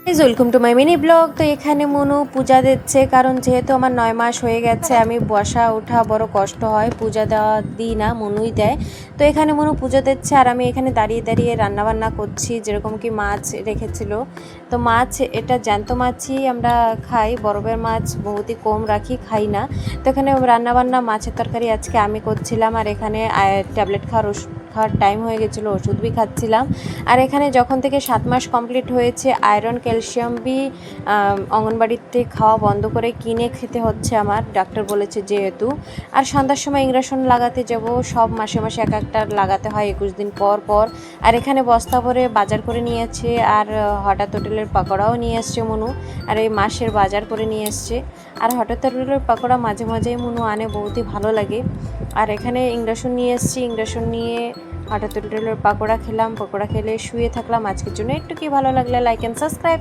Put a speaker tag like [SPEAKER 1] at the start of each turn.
[SPEAKER 1] Welcome to my mini blog. তো এখানে মনু পূজা দিচ্ছে, কারণ যেহেতু আমার 9 মাস হয়ে গেছে, আমি বসা ওঠা বড় কষ্ট হয়, পূজা দেওয়া দিই না, মনুই দেয়। তো এখানে মনু পুজো দিচ্ছে আর আমি এখানে দাঁড়িয়ে দাঁড়িয়ে রান্নাবান্না করছি। যেরকম কি মাছ রেখেছিল, তো মাছ এটা জ্যান্ত মাছই আমরা খাই, বরফের মাছ বহুতই কম রাখি, খাই না। তো এখানে রান্নাবান্না মাছের তরকারি আজকে আমি করছিলাম, আর এখানে ট্যাবলেট খাওয়ার টাইম হয়ে গেছিলো, ওষুধ বি খাচ্ছিলাম। আর এখানে যখন থেকে 7 মাস কমপ্লিট হয়েছে, আয়রন ক্যালসিয়াম বি অঙ্গনবাড়িতে খাওয়া বন্ধ করে কিনে খেতে হচ্ছে আমার, ডাক্তার বলেছে যেহেতু। আর সন্ধ্যার সময় ইঞ্জেকশন লাগাতে যাব, সব মাসে মাসে এক একটা লাগাতে হয় 21 দিন পর পর। আর এখানে বস্তা ভরে বাজার করে নিয়েছে, আর হঠাৎ হোটেলের পাকোড়াও নিয়ে এসছে মনু, আর এই মাসের বাজার করে নিয়ে এসছে। আর হঠাৎ হোটেলের পাকোড়া মাঝে মাঝেই মনু আনে, বহুতই ভালো লাগে। আর এখানে ইঞ্জেকশন নিয়ে এসছি, ইঞ্জেকশন নিয়ে হঠাৎ হোটেলের পাকোড়া খেলাম, পাকোড়া খেলে শুয়ে থাকলাম। আজকের জন্য একটু কি ভালো লাগলে লাইক অ্যান্ড সাবস্ক্রাইব।